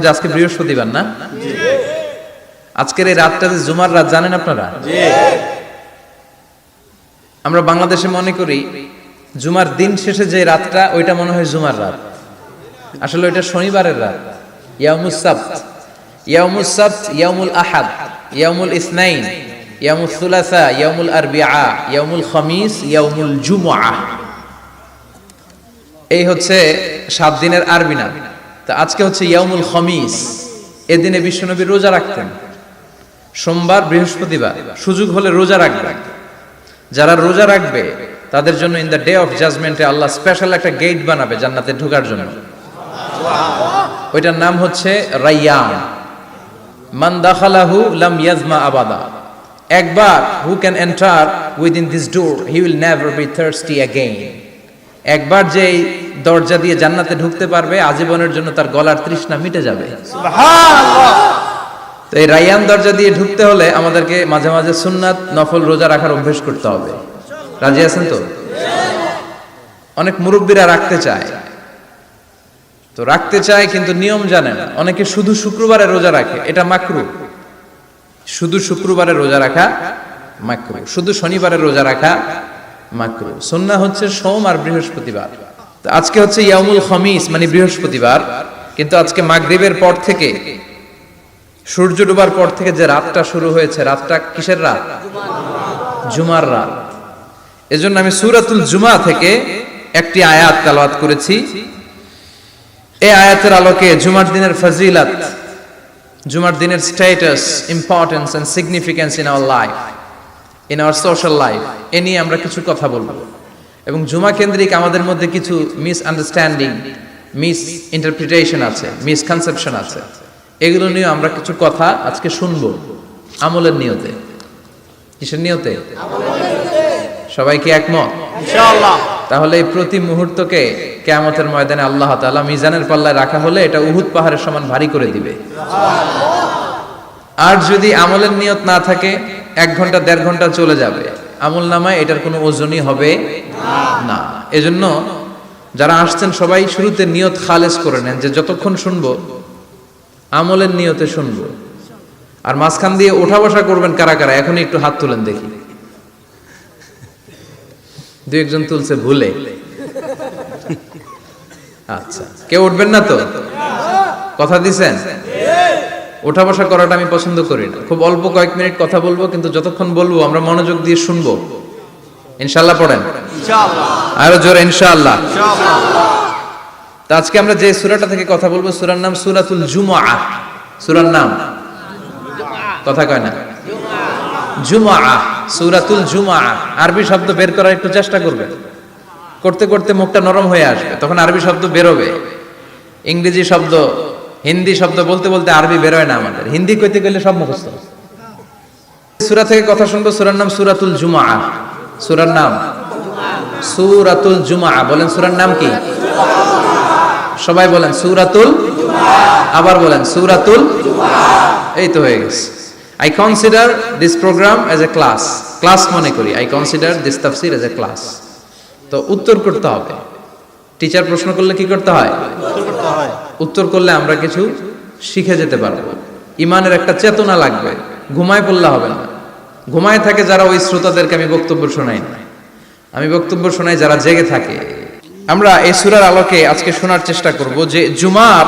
যে আজকে বৃহস্পতিবার না? আজকের এই রাতটা যে জুমার রাত জানেন আপনারা? আমরা বাংলাদেশে মনে করি জুমার দিন শেষে যে রাতটা ওইটা মনে হয় জুমার রাত, আসলে ওইটা শনিবারের রাত। ইয়াউমুস সাবত, ইয়াউমুস সাবত, ইয়াউমুল আহাদ, ইয়াউমুল ইসনাইন, ইয়াউমুল সুলাসা, ইয়াউমুল আরবিআ, ইয়াউমুল খামিস, ইয়াউমুল জুমআহ। এই হচ্ছে 7 দিনের আরবি নাম। তো আজকে হচ্ছে ইয়াউমুল খামিস। এদিনে বিশ্বনবী রোজা রাখতেন, সোমবার বৃহস্পতিবার সুযোগ হলে রোজা রাখবেন। যারা রোজা রাখবে তাদের জন্য ইন দ্য ডে অফ জাজমেন্টে আল্লাহ স্পেশাল একটা গেট বানাবে জান্নাতে ঢোকার জন্য। ওইটার নাম হচ্ছে রায়্যান। মান দাখালাহু লাম ইয়াজমা আবাদা। একবার who can enter within this door he will never be thirsty again. একবার যে দরজা দিয়ে জান্নাতে ঢুকতে পারবে আজীবনের জন্য তার গলার তৃষ্ণা মিটে যাবে। সুবহানাল্লাহ। তো এই রায়্যান দরজা দিয়ে ঢুকতে হলে আমাদেরকে মাঝে মাঝে সুন্নাত নফল রোজা রাখার অভ্যেস করতে হবে। রাজি আছেন তো? অনেক মুরব্বীরা রাখতে চায়, তো রাখতে চায় কিন্তু নিয়ম জানে না। অনেকে শুধু শুক্রবারে রোজা রাখে, এটা মাকরু। শুধু শুক্রবারে রোজা রাখা মাকরু, শুধু শনিবারে রোজা রাখা মাকরু। সুন্নাহ হচ্ছে সোম আর বৃহস্পতিবার। তো আজকে হচ্ছে ইয়াউমুল খামিস মানে বৃহস্পতিবার, কিন্তু আজকে মাগরিবের পর থেকে সূর্য ডোবার পর থেকে যে রাতটা শুরু হয়েছে, রাতটা কিসের রাত? জুমার রাত। এজন্য আমি সূরাতুল জুমা থেকে একটি আয়াত তেলাওয়াত করেছি। এই আয়াতের আলোকে জুমার দিনের ফজিলত, জুমার দিনের status, importance and significance in our life, in our social life, এ নিয়ে আমরা কিছু কথা বলবো। এবং জুমা কেন্দ্রিক আমাদের মধ্যে কিছু মিস আন্ডারস্ট্যান্ডিং, মিস ইন্টারপ্রিটেশন আছে, মিসকনসেপশন আছে। এগুলো নিয়ে আমরা কিছু কথা আজকে শুনবো আমলের নিয়তে। কিসের নিয়তে? সবাই কি একমত? ইনশাআল্লাহ। তাহলে এই প্রতি মুহূর্তকে কিয়ামতের ময়দানে আল্লাহ তাআলা মিজানের পাল্লায় রাখা হলে এটা উহুদ পাহাড়ের সমান ভারী করে দিবে। আর যদি আমলের নিয়ত না থাকে 1 ঘন্টা 1.5 ঘন্টা চলে যাবে, আমল নামায় এটার কোনো ওজনই হবে না। এজন্য যারা আসছেন সবাই শুরুতে নিয়ত খালেস করে নেন যে যতক্ষণ শুনবো আমলের নিয়তে শুনবো। আর মাঝখান দিয়ে ওঠা বসা করবেন কারা কারা, এখনই একটু হাত তুলেন দেখি। 2-1 তুলছে ভুলে। আচ্ছা, কেউ উঠবেন না তো? কথা দিছেন? ওঠা বসা করাটা আমি পছন্দ করি না। খুব অল্প কয়েক মিনিট কথা বলবো, কিন্তু যতক্ষণ বলবো আমরা মনোযোগ দিয়ে শুনবো। ইনশাআল্লাহ পড়েন। ইনশাআল্লাহ। আরো জোরে ইনশাআল্লাহ। ইনশাআল্লাহ। তো আজকে আমরা যে সূরাটা থেকে কথা বলবো, সূরার নাম সূরাতুল জুমআহ। সূরার নাম কথা কয় না? জুমআহ, সূরাতুল জুমআহ। আরবি শব্দ বের করার একটু চেষ্টা করবে, করতে করতে মুখটা নরম হয়ে আসবে, তখন আরবি শব্দ বেরোবে। ইংরেজি শব্দ, হিন্দি শব্দ বলতে বলতে আরবি বেরোয় না আমাদের। হিন্দি কইতে গেলে সব মুখস্থ। সূরা থেকে কথা শুনবো, সূরার নাম সূরাতুল জুমআহ। সূরার নাম সূরাতুল জুমআহ। বলেন সূরার নাম কি? সবাই বলেন সূরাতুল জুমআহ। আবার বলেন সূরাতুল জুমআহ। এই তো হয়ে গেছে। I consider this program as a class. Class মনে করি। I consider this tafsir as a class. তো উত্তর করতে হবে। টিচার প্রশ্ন করলে কি করতে হয়? উত্তর করলে আমরা কিছু শিখে যেতে পারবো। ইমানের একটা চেতনা লাগবে। ঘুমায় পড়লে হবে না। ঘুমায় থাকে যারা, ওই শ্রোতাদেরকে আমি বক্তব্য শোনাই না। আমি বক্তব্য শোনাই যারা জেগে থাকে। আমরা এই সূরার আলোকে আজকে শোনার চেষ্টা করব যে জুমার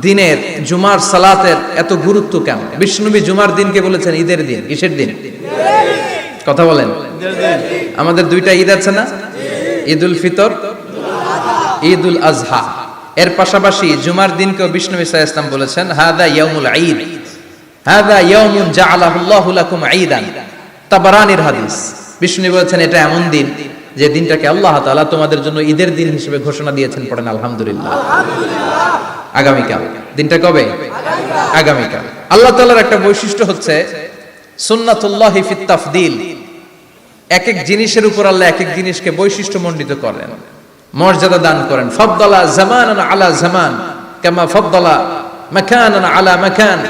দিনের, জুমার সালাতের এত গুরুত্ব কেন। বিশ্বনবী জুমার দিনকে বলেছেন ঈদের দিন। কিসের দিন? কথা বলেন। আমাদের 2টা ঈদ আছে না? ঈদুল ফিতর, ঈদুল আজহা। এর পাশাপাশি জুমার দিনকেও বিশ্বনবী সাল্লাল্লাহু আলাইহি ওয়াসাল্লাম বলেছেন হাদা ইয়াউমুল ঈদ, হাদা ইয়াউমুন জাআলাহুল্লাহু লাকুম ঈদান। তাবারানির হাদিস। বিশ্বনবী বলেছেন এটা এমন দিন যে দিনটাকে আল্লাহ তাআলা তোমাদের জন্য ঈদের দিন হিসেবে ঘোষণা দিয়েছেন। পড়েন আলহামদুলিল্লাহ। আগামীকাল। দিনটা কবে? আগামীকাল। আল্লাহ তাআলার একটা বৈশিষ্ট্য হচ্ছে সুন্নাতুল্লাহি ফিত তাফদিল। এক এক জিনিসের উপর আল্লাহ এক এক জিনিসকে বৈশিষ্ট্যমণ্ডিত করেন, মর্যাদা দান করেন। ফাদ্দালা জামানান আলা জামান কামা ফাদ্দালা মাকানান আলা মাকান,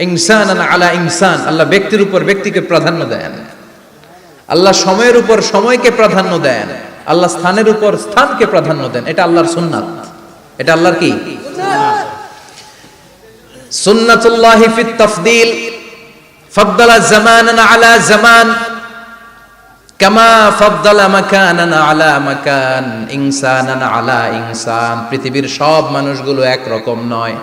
ইনসানান আলা ইনসান। আল্লাহ ব্যক্তির উপর ব্যক্তিকে প্রাধান্য দেন। আল্লাহ সময়ের উপর সময়কে প্রাধান্য দেন। আল্লাহ স্থানের উপর স্থানকে প্রাধান্য দেন। এটা আল্লাহর সুন্নাত। এটা আল্লাহর কি? সুন্নাতুল্লাহি ফিত তাফদীল ফাদ্দালা জামানান আলা জামান কামা ফাদ্দালা মাকানান আলা মাকান ইনসানান আলা ইনসান। পৃথিবীর সব মানুষগুলো এক রকম নয়,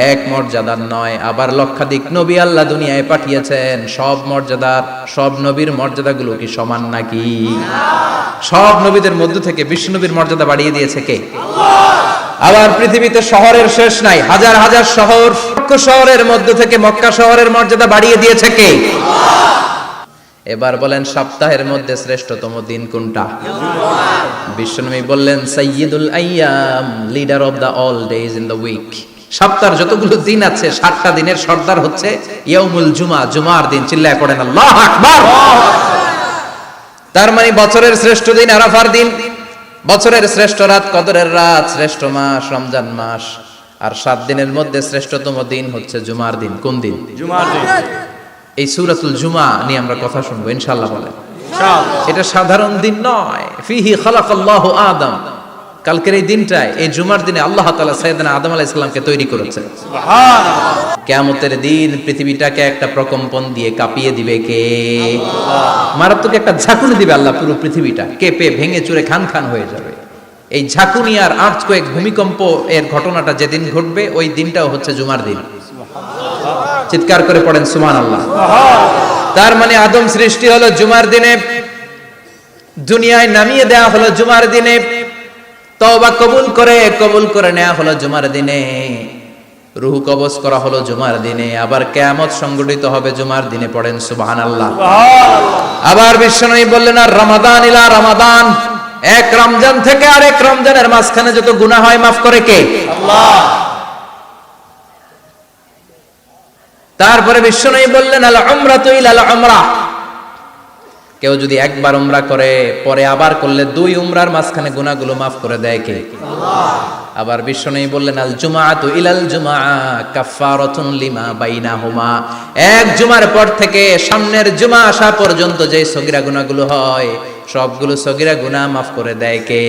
এক মর্যাদার নয়। আবার লক্ষাধিক নবী আল্লাহ দুনিয়ায় পাঠিয়েছেন, সব মর্যাদার, সব নবীর মর্যাদাগুলো কি সমান নাকি? সব নবীদের মধ্য থেকে বিশ্ব নবীর মর্যাদা বাড়িয়ে দিয়েছে কে? আবার পৃথিবীতে শহরের শেষ নাই, হাজার হাজার শহর, শহরের মধ্য থেকে মক্কা শহরের মর্যাদা বাড়িয়ে দিয়েছে কে? এবার বলেন সপ্তাহের মধ্যে শ্রেষ্ঠতম দিন কোনটা? বিশ্বনবী বললেন সাইয়্যিদুল আইয়াম, leader of the all days in the week. সপ্তাহের যতগুলো দিন আছে 7টা দিনের সর্দার হচ্ছে ইয়াউমুল জুমা, জুমার দিন। চিল্লায় পড়েন আল্লাহু আকবার। তার মানে বছরের শ্রেষ্ঠ দিন আরাফার দিন, বছরের শ্রেষ্ঠ রাত কদরের রাত, শ্রেষ্ঠ মাস রমজান মাস, আর 7 দিনের মধ্যে শ্রেষ্ঠতম দিন হচ্ছে জুমার দিন। কোন দিন? জুমার দিন। এই সূরাতুল জুমা নিয়ে আমরা কথা শুনবো ইনশাআল্লাহ। বলেন ইনশাআল্লাহ। এটা সাধারণ দিন নয়। ফিহি খালাকাল্লাহু আদম, কালকের এই দিনটায়, এই জুমার দিনে আল্লাহ তাআলা সাইয়েদনা আদম আলাইহিস সালামকে তৈরি করেছেন। সুবহানাল্লাহ। কিয়ামতের দিন পৃথিবীটাকে একটা প্রকম্পন দিয়ে কাঁপিয়ে দিবে কে? আল্লাহ। মারাত্মক একটা ঝাঁকুনি দিবে আল্লাহ, পুরো পৃথিবীটা কেঁপে ভেঙে চুরে খান খান হয়ে যাবে। এই ঝাঁকুনি আর আর্থকোয়েক, ভূমিকম্প এর ঘটনাটা যেদিন ঘটবে ওই দিনটাও হচ্ছে জুমার দিন। চিৎকার করে পড়েন সুবহানাল্লাহ। তার মানে আদম সৃষ্টি হলো জুমার দিনে, দুনিয়ায় নামিয়ে দেওয়া হলো জুমার দিনে, তওবা কবুল করে নেওয়া হলো জুমার দিনে, রূহ কবজ করা হলো জুমার দিনে, আবার কিয়ামত সংগঠিত হবে জুমার দিনে। পড়েন সুবহানাল্লাহ। আবার বিশ্বনবী বললেন আর রমাদান ইলা রমাদান, এক রমজান থেকে আরেক রমজানের মাঝখানে যত গুনাহ হয় মাফ করে কে? আল্লাহ। তারপরে বিশ্বনবী বললেন আল উমরাতু ইলাল উমরা, কেউ যদি একবার উমরা করে পরে আবার করলে 2 উমরার মাঝখানে গুনাহগুলো মাফ করে দেয় কে? আল্লাহ। আবার বিশ্বনবী বললেন আল জুমআতু ইলাল জুমআ কাফফারাতুন লিমা বাইনাহুমা, এক জুমার পর থেকে সামনের জুমা আসা পর্যন্ত যে সগীরা গুনাহগুলো হয় সবগুলো সগীরা গুনাহ মাফ করে দেয় কে?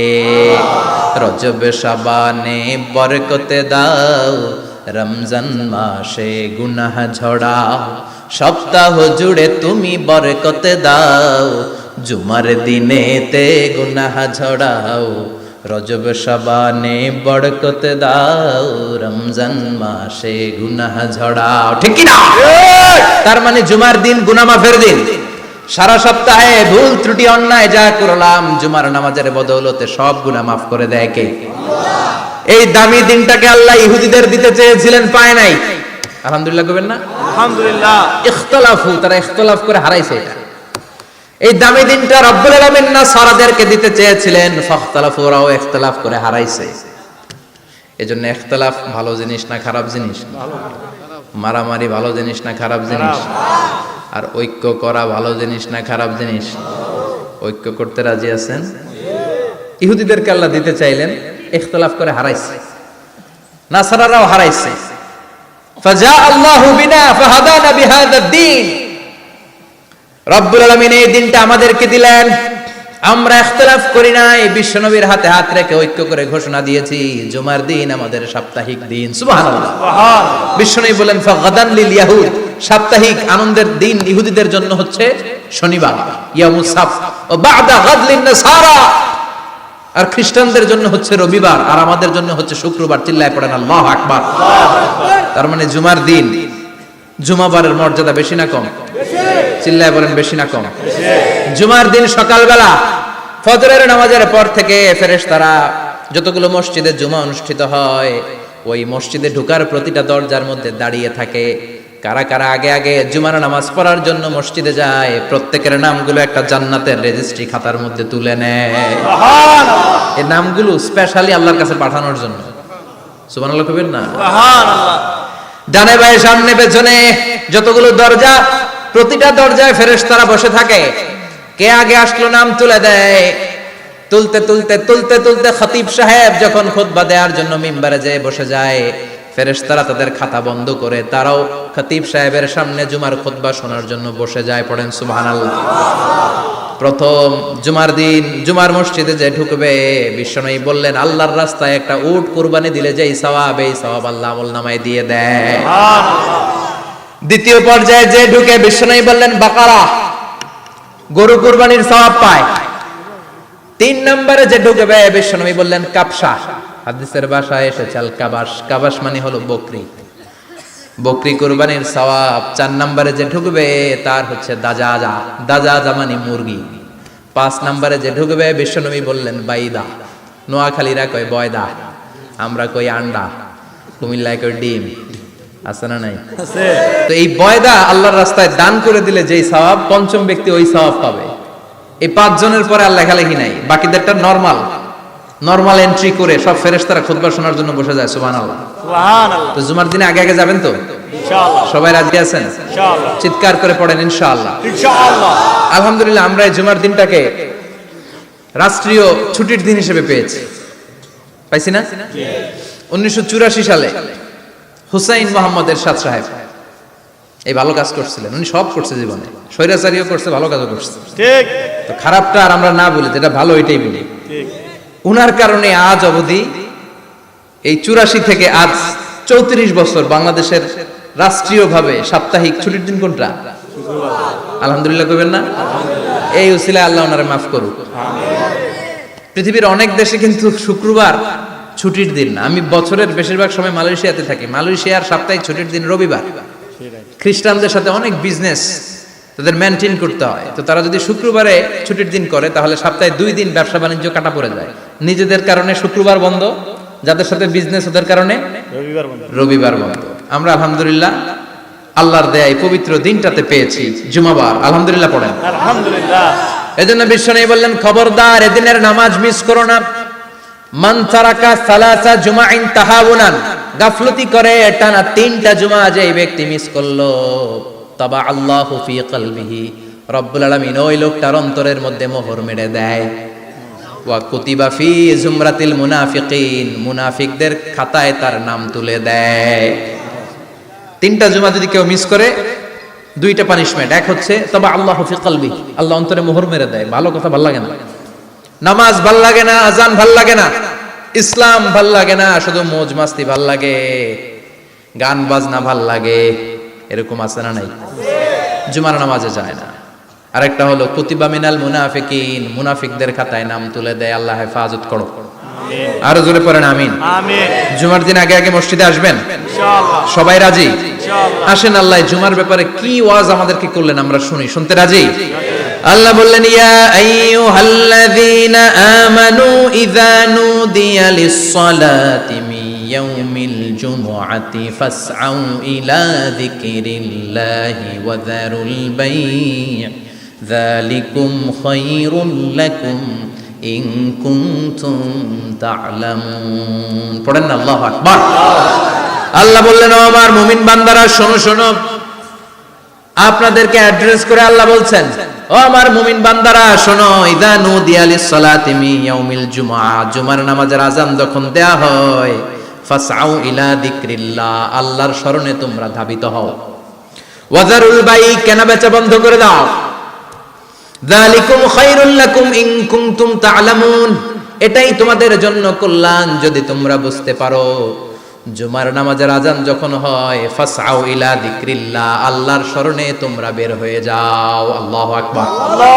রজব শাবানে বরকতে দাও, রমজান মাসে গুনাহ ঝড়াও, সপ্তাহ জুড়ে তুমি বরকতে দাও, জুমার দিনেতে গুনাহ ঝড়াও, রজব শাবানে বরকতে দাও, রমজান মাসে গুনাহ ঝড়াও। ঠিক কি না? তার মানে জুমার দিন গুনাহ মাফের দিন। সারা সপ্তাহে ভুল ত্রুটি অন্যায় যা করলাম জুমার নামাজের বদৌলতে সব গুনাহ মাফ করে দেয় কে? আল্লাহ। এই দামি দিনটাকে আল্লাহ ইহুদিদের দিতে চেয়েছিলেন, পায় নাই। আলহামদুলিল্লাহ কইবেন না? আলহামদুলিল্লাহ। ইখতিলাফু, তারা ইখতিলাফ করে হারাইছে এটা। এই দামি দিনটা রব্বুল আলামিন নাসারাদেরকে দিতে চেয়েছিলেন, ফাখতালাফু, ওরাও ইখতিলাফ করে হারাইছে। এজন্য ইখতিলাফ ভালো জিনিস না খারাপ জিনিস? মারামারি ভালো জিনিস না খারাপ জিনিস? আর ঐক্য করা ভালো জিনিস না খারাপ জিনিস? ঐক্য করতে রাজি আছেন? ইহুদিদেরকে আল্লাহ দিতে চাইলেন, ইখতিলাফ করে হারাইছে। নাসারারাও হারাইছে। ফাজা আল্লাহু বিনা ফাহাদানা বিহাদা দ্বীন, রব্বুল আলামিন এই দিনটা আমাদেরকে দিলেন, আমরা ইখতিলাফ করি নাই, বিশ্বনবীর হাতে হাত রেখে ঐক্য করে ঘোষণা দিয়েছি জুমার দিন আমাদের সাপ্তাহিক দিন। সুবহানাল্লাহ। বিশ্বনবী বলেন ফাগাদান লিল ইয়াহুদ, সাপ্তাহিক আনন্দের দিন ইহুদিদের জন্য হচ্ছে শনিবার, ইয়ামুস সাবত, ও বাদা গাদ লিন নাসারা, আর খ্রিস্টানদের জন্য হচ্ছে রবিবার, আর আমাদের জন্য হচ্ছে শুক্রবার। চিল্লায় পড়েন আল্লাহু আকবার। তার মানে জুমার দিন, জুমাবারের মর্যাদা বেশি না কম? চিল্লায় বলেন বেশি না কম? জুমার দিন সকালবেলা ফজরের নামাজের পর থেকে ফেরেশতারা যতগুলো মসজিদে জুমা অনুষ্ঠিত হয় ওই মসজিদে ঢোকার প্রতিটা দরজার মধ্যে দাঁড়িয়ে থাকে। কারা কারা আগে আগে জুমার নামাজ পড়ার জন্য মসজিদে যায়, প্রত্যেকের নামগুলো একটা জান্নাতের রেজিস্ট্রি খাতার মধ্যে তুলে নেয়। সুবহানাল্লাহ। এই নামগুলো স্পেশালি আল্লাহর কাছে পাঠানোর জন্য। সুবহানাল্লাহ কইবেন না? সুবহানাল্লাহ। ডানে বায়ে সামনে পেছনে যতগুলো দরজা, প্রতিটা দরজায় ফেরেশতারা বসে থাকে। কে আগে আসলো নাম তুলে দেয়। তুলতে তুলতে তুলতে তুলতে খতিব সাহেব যখন খুতবা দেওয়ার জন্য মিম্বারে যেয়ে বসে যায়, ফেরেশতারা তাদের খাতা বন্ধ করে তারাও খতিব সাহেবের সামনে জুমার খুতবা শোনার জন্য বসে যায়। পড়েন সুবহানাল্লাহ। প্রথম জুমার দিন জুমার মসজিদে যে ঢুকবে, বিশ্বনবী বললেন আল্লাহর রাস্তায় একটা উট কুরবানি দিলে যেই সওয়াব, এই সওয়াব আল্লাহ আমলনামায় দিয়ে দেয়। দ্বিতীয় পর্যায়ে যে ঢুকে, বিশ্বনবী বললেন বাকারা, গরু কুরবানির সওয়াব পায়। তিন নম্বরে যে ঢুকবে, বিশ্বনবী বললেন কাবসা, হাদিসের ভাষায় এসেছে আল কাবাস, কাবাস মানে হলো বকরি, বকরি কুরবানির সওয়াব। চার নম্বরে যে ঢুকবে তার হচ্ছে দাজাজা, দাজাজা মানে মুরগি। পাঁচ নম্বরে যে ঢুকবে, বিশ্বনবী বললেন বাইদা, নোয়াখালীরা কয় বয়দা, আমরা কই আন্ডা, কুমিল্লায় কই ডিম, আছে না নাই? তো এই বয়দা আল্লাহর রাস্তায় দান করে দিলে যেই সওয়াব, পঞ্চম ব্যক্তি ওই সওয়াব পাবে। এই 5 জনের পরে আর লেখালেখি নাই, বাকিদেরটা নরমাল এন্ট্রি করে সব ফেরেশতারা খুতবা শোনার জন্য বসে যায়। সুবহানাল্লাহ, সুবহানাল্লাহ। তো জুমার দিনে আগে আগে যাবেন তো ইনশাআল্লাহ? সবাই রাজি আছেন ইনশাআল্লাহ? চিৎকার করে পড়েন ইনশাআল্লাহ, ইনশাআল্লাহ। আলহামদুলিল্লাহ, আমরা এই জুমার দিনটাকে রাষ্ট্রীয় ছুটির দিন হিসেবে পেয়েছি, পাইছি না? 1984 সালে হুসাইন মোহাম্মদ এরশাদ সাহেব এই ভালো কাজ করছিলেন। উনি সব করছে জীবনে, স্বৈরাচারীও করছে, ভালো কাজও করছে, ঠিক। তো খারাপটা আর আমরা না বলি, যেটা ভালো এটাই বলি, ঠিক। উনার কারণে আজ অবধি এই 84 থেকে আজ 34 বছর বাংলাদেশের রাষ্ট্রীয়ভাবে সাপ্তাহিক ছুটির দিন কোনটা? আলহামদুলিল্লাহ কইবেন না? এই উসিলায় আল্লাহ ওনারে মাফ করুক। পৃথিবীর অনেক দেশে কিন্তু শুক্রবার ছুটির দিন না। আমি বছরের বেশিরভাগ সময় মালয়েশিয়াতে থাকি, মালয়েশিয়ার সাপ্তাহিক ছুটির দিন রবিবার। খ্রিস্টানদের সাথে অনেক বিজনেস তাদের মেনটেন করতে হয়, তো তারা যদি শুক্রবারে ছুটির দিন করে তাহলে সপ্তাহে 2 দিন ব্যবসা বাণিজ্য কাটা পড়ে যায়। নিজেদের কারণে শুক্রবার বন্ধ, যাদের সাথে বিজনেস ওদের কারণে রবিবার বন্ধ। আমরা আলহামদুলিল্লাহ আল্লাহর দয়ায় পবিত্র দিনটাতে পেয়েছি জুমাবার, আলহামদুলিল্লাহ পড়েন আলহামদুলিল্লাহ। এজন্য বিশ্বনবী বললেন খবরদার এদিনের নামাজ মিস করো না। মান তারাকা সালাসা জুমাইন তাহাউনান, গাফলতি করে টানা 3টা জুমা যে ব্যক্তি মিস করলো, তাবা আল্লাহু ফি কলবিহি, রব্বুল আলামিন ওই লোকটার অন্তরের মধ্যে মোহর মেরে দেয়। ওয়া কুতিবা ফি জুমরাতিল মুনাফিকিন, মুনাফিকদের খাতায় তার নাম তুলে দেয়। 3টা জুমা যদি কেউ মিস করে, 2টা পানিশমেন্ট। এক হচ্ছে তাবা আল্লাহু ফি কলবি, আল্লাহ অন্তরে মোহর মেরে দেয়। ভালো কথা ভাল লাগে না, নামাজ ভাল লাগে না, আজান ভাল লাগে না, ইসলাম ভাল লাগে না, শুধু মौज মাস্তি ভাল লাগে, গান বাজনা ভাল লাগে, এরকম আছে না নাই? জুমার নামাজে যায় না। আরেকটা হলো কুতিবা মিনাল মুনাফিকিন, মুনাফিকদের খাতায় নাম তুলে দেয়। আল্লাহ হেফাজত করো, আমিন। আরো জোরে পড়েন আমিন, আমিন। জুমার দিন আগে আগে মসজিদে আসবেন ইনশাআল্লাহ। সবাই রাজি ইনশাআল্লাহ? আসেন, আল্লাহ জুমার ব্যাপারে কি ওয়াজ আমাদেরকে করলেন আমরা শুনি। শুনতে রাজি? আল্লাহ বললেন ইয়া আইয়ুহাল্লাযীনা আমানু ইযা নুদিয়া লিস-সালাতি মিন ইয়াউমিল জুমআতি ফাসআউ ইলা যিকরিল্লাহি ওয়া যারুল বাই', যালিকুম খায়রুল লাকুম ইন কুনতুম তা'লামুন। পড়েন না আল্লাহু আকবার। আল্লাহ বললেন ও আমার মুমিন বান্দারা শোনো শোনো, আপনাদেরকে অ্যাড্রেস করে আল্লাহ বলছেন ও আমার মুমিন বান্দারা শোনো, ইযা নুদিয়া লিস-সালাতি মিন ইয়াউমিল জুমআ, জুমার নামাজের আযান যখন দেয়া হয়, ফাসআউ ইলা যিকরিল্লাহ, আল্লাহর স্মরণে তোমরা ধাবিত হও। ওয়া যারুল বাই', কেনা বেচা বন্ধ করে দাও। যালিকুম খায়রুল লাকুম ইন কুনতুম তা'লামুন, এটাই তোমাদের জন্য কল্যাণ যদি তোমরা বুঝতে পারো। জুমার নামাজের আযান যখন হয়, ফাসআউ ইলা যিকরিল্লাহ, আল্লাহর স্মরণে তোমরা বের হয়ে যাও। আল্লাহু আকবার, আল্লাহ।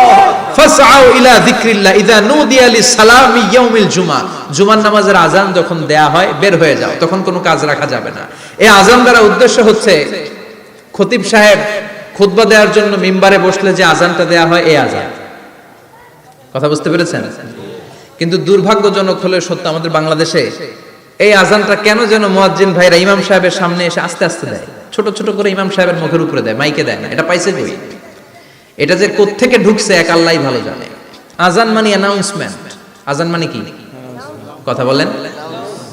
ফাসআউ ইলা যিকরিল্লাহ ইযা নুদিয়া লিস-সালামি ইয়াউমিল জুমআ, জুমার নামাজের আযান যখন দেয়া হয় বের হয়ে যাও, তখন কোনো কাজ রাখা যাবে না। এই আযান দ্বারা উদ্দেশ্য হচ্ছে খতিব সাহেব খুতবা দেওয়ার জন্য মিম্বারে বসলে যে আযানটা দেয়া হয়, এই আযান। কথা বুঝতে পেরেছেন? কিন্তু দুর্ভাগ্যজনক হলে সত্য, আমাদের বাংলাদেশে এই আযানটা কেন যেন মুয়াজ্জিন ভাইরা ইমাম সাহেবের সামনে এসে আস্তে আস্তে দেয়, ছোট ছোট করে ইমাম সাহেবের মুখের উপরে দেয়, মাইকে দেয় না। এটা পাইছে কই? এটা যে কোত্থেকে ঢুকছে এক আল্লাহই ভালো জানে। আযান মানে অ্যানাউন্সমেন্ট। আযান মানে কি? কথা বলেন।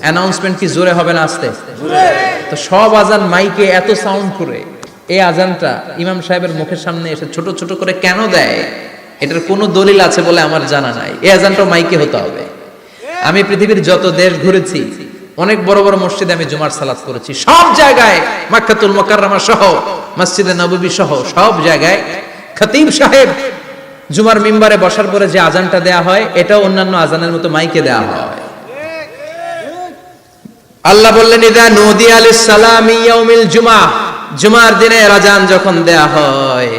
অ্যানাউন্সমেন্ট কি জোরে হবে না আস্তে? তো সব আযান মাইকে এত সাউন্ড করে, এই আযানটা ইমাম সাহেবের মুখের সামনে এসে ছোট ছোট করে কেন দেয়? এটার কোনো দলিল আছে বলে আমার জানা নাই। এই আযানটা মাইকে হতে হবে। আমি পৃথিবীর যত দেশ ঘুরেছি, অনেক বড় বড় মসজিদে আমি জুমার সালাত করেছি, সব জায়গায় মক্কাতুল মুকাররমা সহ মসজিদে নববী সহ সব জায়গায় খতিব সাহেব জুমার মিম্বারে বসার পরে যে আজানটা দেয়া হয় এটাও অন্যান্য আজানের মতো মাইকে দেয়া হয়। আল্লাহ বললেন ইদা নুদিয়া লিস-সালামি ইয়াউমিল জুমআ, জুমার দিনে আজান যখন দেয়া হয়,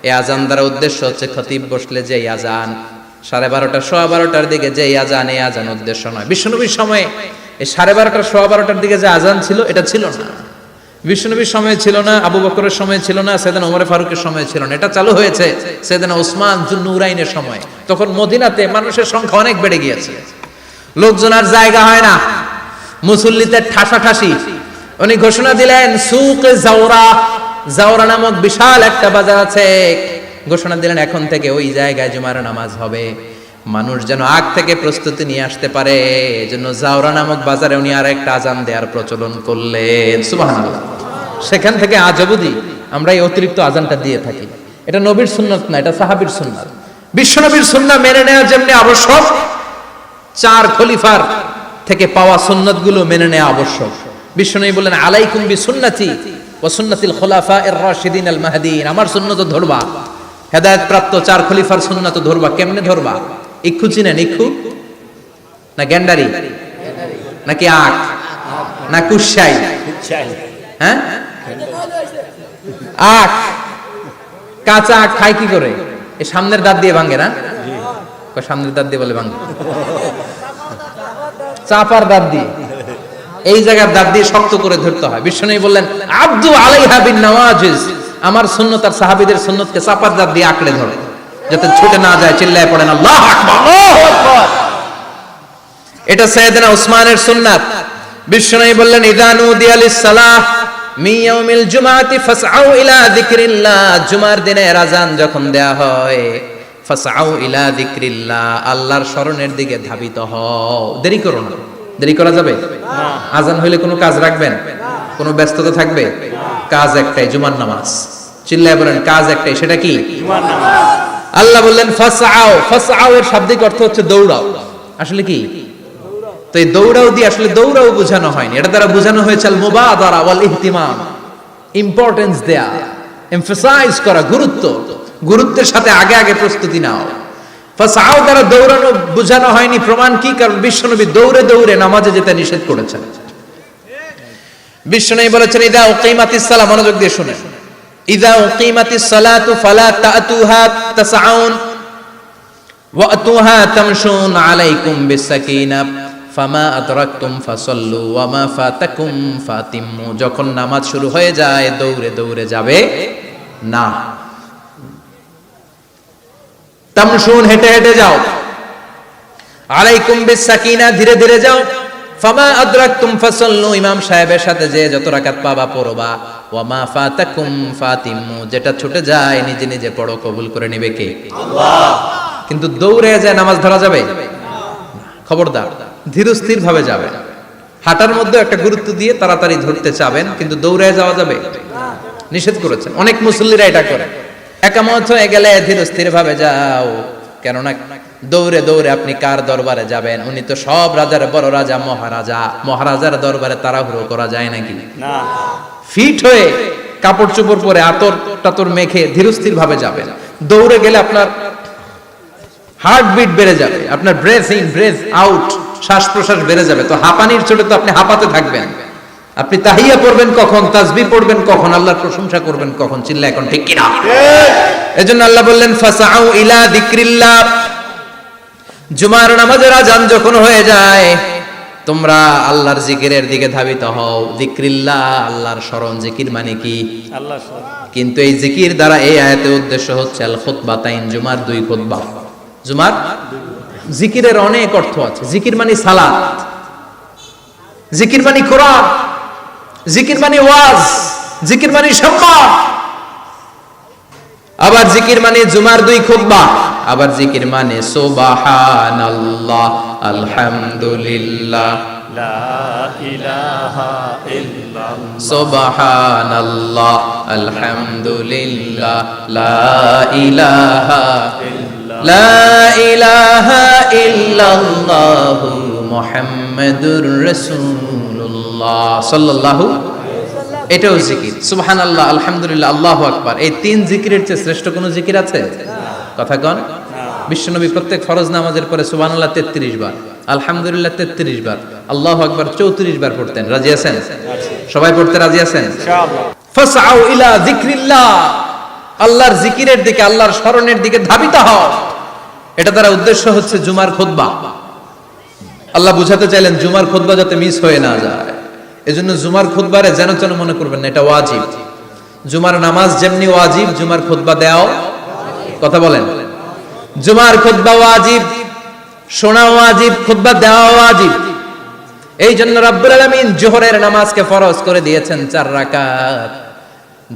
এই আজান দ্বারা উদ্দেশ্য হচ্ছে খতিব বসলে যে আজান 12:30 12:15 দিকে যে আজান, এই আজান উদ্দেশ্য নয়। বিশ্বনবীর সময়ে এই 12:30 12:15 দিকে যে আজান ছিল এটা ছিল না। বিশ্বনবীর সময় ছিল না, আবু বকরের সময় ছিল না, সাইয়েদনা ওমর ফারুকের সময় ছিল না। এটা চালু হয়েছে সাইয়েদনা উসমান যুন্নুরাইনের সময়। তখন মদিনাতে মানুষের সংখ্যা অনেক বেড়ে গিয়েছে, লোকজন আর জায়গা হয় না, মুসল্লিতে ঠাসাঠাসি। উনি ঘোষণা দিলেন সুকে জাওরা, জাওরা নামক বিশাল একটা বাজার আছে, ঘোষণা দিলেন এখন থেকে ওই জায়গায় জুমার নামাজ হবে। মানুষ যেন আগ থেকে প্রস্তুতি নিয়ে আসতে পারে, এজন্য জাওরা নামক বাজারে উনি আর একটা আজান দেওয়ার প্রচলন করলেন। সুবহানাল্লাহ। সেখান থেকে আজ অবধি আমরা এই অতিরিক্ত আজানটা দিয়ে থাকি। এটা নবীর সুন্নাত না, এটা সাহাবীর সুন্নাত। বিশ্বনবীর সুন্নাহ মেনে নেওয়া যেমনি আবশ্যক, 4 খলিফার থেকে পাওয়া সুন্নাতগুলো মেনে নেওয়া আবশ্যক। বিশ্বনবী বললেন আলাইকুম বিসুন্নতি ওয়া সুন্নাতিল খুলাফায়ে রাশিদিন আল মাহদিয়িন, আমার সুন্নাত ধরবা, হেদায়েত প্রাপ্ত 4 খলিফার সুন্নাত ধরবা। কেমনে ধরবা? ইক্ষু চিনেন? ইক্ষু না গ্যান্ডারি নাকি আখ না কুশাই? হ্যাঁ, আখ। কাঁচা আখ খায় কি করে? এই সামনের দাঁত দিয়ে ভাঙে না? সামনের দাঁত দিয়ে বলে ভাঙে, চাপার দাঁত দিয়ে, এই জায়গার দাঁত দিয়ে শক্ত করে ধরতে হয়। বিশ্বনবী বললেন আব্দু আলাইহা বিন নওয়াজিজ, আমার সুন্নাত আর সাহাবীদের সুন্নাতকে চাপার দাঁত দিয়ে আঁকড়ে ধরো যাতে ছুটে না যায়। চিল্লায় পড়েন আল্লাহু আকবার, আল্লাহু আকবার। এটা সাইয়েদনা উসমানের সুন্নাত। বিশ্বনবী বললেন ইযা নুদিয়া লিস-সালাহ মিন ইয়াউমিল জুমআতি ফাসআউ ইলা যিকরিল্লাহ, জুমার দিনে আযান যখন দেয়া হয় ফাসআউ ইলা যিকরিল্লাহ, আল্লাহর স্মরণের দিকে ধাবিত হও। দেরি করো না। দেরি করা যাবে না। আযান হইলে কোনো কাজ রাখবেন? কোনো ব্যস্ততা থাকবে? কাজ একটাই, জুমার নামাজ। চিল্লায় বলেন কাজ একটাই, সেটা কি? জুমার নামাজ। আল্লাহ বললেন ফাসআউ, ফাসআউ এর শাব্দিক অর্থ হচ্ছে দৌড়াও। আসলে কি? তো এই দৌড়াও দিয়ে আসলে দৌড়াও বোঝানো হয়নি, এটা দ্বারা বোঝানো হয়েছে আল মুবাদারা ওয়াল ইহতিমাম, ইম্পর্টেন্স দেয়া, এমফাসাইজ করা, গুরুত্ব, গুরুত্বের সাথে আগে আগে প্রস্তুতি নাও। ফাসআউ দ্বারা দৌড়ানো বোঝানো হয়নি। প্রমাণ কি? কারণ বিশ্বনবী দৌড়ে দৌড়ে নামাজে যেতে নিষেধ করেছেন। বিশ্বনবী বলেছেন ইদা উকিমাতিস সালাহ, মনোযোগ দিয়ে শুনেন, ইদা উকিমাতিস সালাতু ফালা তাতুহা তাসআউন ওয়া আতুহা তামশুন আলাইকুম বিসাকিনাহ ফামা আদরাকতুম ফাসাল্লু ওয়া মা ফাতাকুম ফাতিম্মু, যখন নামাজ শুরু হয়ে যায় দৌড়ে দৌড়ে যাবে না। তামশুন, হেঁটে হেঁটে যাও, আলাইকুম বিসাকিনা, ধীরে ধীরে যাও, ফামা আদরাকতুম ফাসাল্লু, ইমাম সাহেবের সাথে যে যত রাকাত পাবা পড়বা, ওয়া মা ফাতাকুম ফাতিম্মু, যেটা ছুটে যায় নিজে নিজে পড়ো, কবুল করে নেবে কে? আল্লাহ। কিন্তু দৌড়ে যায় নামাজ ধরা যাবে? খবরদার, ধীরস্থির ভাবে যাবে। হাঁটার মধ্যে একটা গুরুত্ব দিয়ে তাড়াতাড়ি ধরতে চাবেন, কিন্তু দৌড়ে যাওয়া যাবে? নিষেধ করেছেন। অনেক মুসল্লিরা এটা করে, একামত হয়ে গেলে ধীরস্থির ভাবে যাও, কেননা দৌড়ে দৌড়ে আপনি কার দরবারে যাবেন? উনি তো সব রাজার বড় রাজা, মহারাজা। মহারাজার দরবারে তাড়াহুড়ো করা যায় নাকি? না। ফিট হয়ে কাপড় চোপড় পরে আতর টাতর মেখে ধীরস্থির ভাবে যাবেন। দৌড়ে গেলে আপনার হার্টবিট বেড়ে যাবে, আপনার ব্রেথ ইন ব্রেথ আউট, শ্বাস প্রশ্বাস বেড়ে যাবে। তো হাঁপানির চোটে তো আপনি হাঁপাতে থাকবেন। আপনি তাহিয়া পড়বেন কখন, তাসবিহ পড়বেন কখন, আল্লাহর প্রশংসা করবেন কখন? চিল্লা এখন ঠিক কিনা? এজন্য আল্লাহ বললেন ফাসআউ ইলা যিকরিল্লাহ, জুমার নামাজের আযান যখন হয়ে যায় তোমরা আল্লাহর জিকিরের দিকে ধাবিত হও। যিকরিল্লাহ, আল্লাহর স্মরণ। জিকির মানে কি? আল্লাহর স্মরণ। কিন্তু এই জিকির দ্বারা এই আয়াতের উদ্দেশ্য হচ্ছে আল খুতবাতাইন, জুমার 2 খুতবা। জুমার জিকিরের অনেক অর্থ আছে। জিকির মানে সালাত, জিকির মানে কোরআন, জিকির মানে ওয়াজ, জিকির মানে সম্মান। আবার জিকির মানে জুমার 2 খুতবা। আবার জিকির মানে সুবহানাল্লাহ, আলহামদুলিল্লাহ, লা ইলাহা ইল্লাল্লাহ, সুবহানাল্লাহ, আলহামদুলিল্লাহ, লা ইলাহা ইল্লাল্লাহ, লা ইলাহা ইল্লাল্লাহ, মুহাম্মাদুর রাসূলুল্লাহ সাল্লাল্লাহু। এটাও জিকির। সুবহানাল্লাহ, আলহামদুলিল্লাহ, আল্লাহু আকবার। এই 3 জিকিরের চেয়ে শ্রেষ্ঠ কোনো জিকির আছে? কথা কন। বিশ্বনবী প্রত্যেক ফরজ নামাজের পরে সুবহানাল্লাহ 33 বার, আলহামদুলিল্লাহ 33 বার, আল্লাহু আকবার 34 বার পড়তেন। রাজি আছেন? সবাই পড়তে রাজি আছেন? ইনশাআল্লাহ। ফাসআউ ইলা যিকরিল্লাহ, আল্লাহর জিকিরের দিকে, আল্লাহর স্মরণের দিকে ধাবিত হও। এটা দ্বারা উদ্দেশ্য হচ্ছে জুমার খুতবা। আল্লাহ বুঝাতে চাইলেন জুমার খুতবা যাতে মিস হয়ে না যায়, এজন্য জুমার খুতবারে যেন তেন মনে করবেন না, এটা ওয়াজিব। জুমার নামাজ যেমনি ওয়াজিব, জুমার খুতবা দেওয়াও, কথা বলেন, জুমার খুতবা ওয়াজিব, শোনা ওয়াজিব, খুতবা দেওয়া ওয়াজিব। এই জন্য রব্বুল আলামিন জোহরের নামাজকে ফরজ করে দিয়েছেন 4 রাকাত।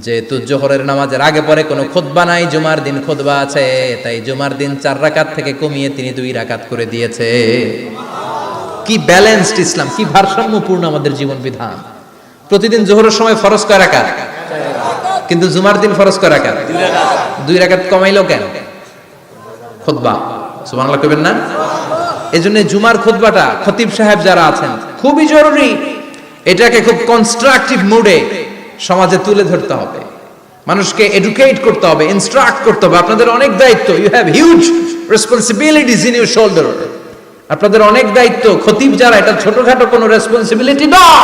যেহেতু জোহরের নামাজের আগে পরে কোনো খুতবা নাই, জুমার দিন খুতবা আছে, তাই জুমার দিন 4 রাকাত থেকে কমিয়ে তিনি 2 রাকাত করে দিয়েছে। কি ব্যালেন্সড ইসলাম, কি ভারসাম্যপূর্ণ আমাদের জীবন বিধান। প্রতিদিন জোহরের সময় ফরজ কয় রাকাত, কিন্তু জুমার দিন ফরজ কয় রাকাত? 2 রাকাত কমাইলো কেন? খুতবা, সুবহানাল্লাহ কইবেন না? এজন্য জুমার খুতবাটা খতিব সাহেব যারা আছেন খুবই জরুরি। এটাকে খুব কনস্ট্রাকটিভ মুডে সমাজে তুলে ধরতে হবে, মানুষকে এডুকেট করতে হবে, ইনস্ট্রাক্ট করতে হবে। আপনাদের অনেক দায়িত্ব, you have huge responsibilities in your shoulder. আপনাদের অনেক দায়িত্ব। খতিব যারা, এটা ছোটখাটো কোনো রেসপন্সিবিলিটি নয়,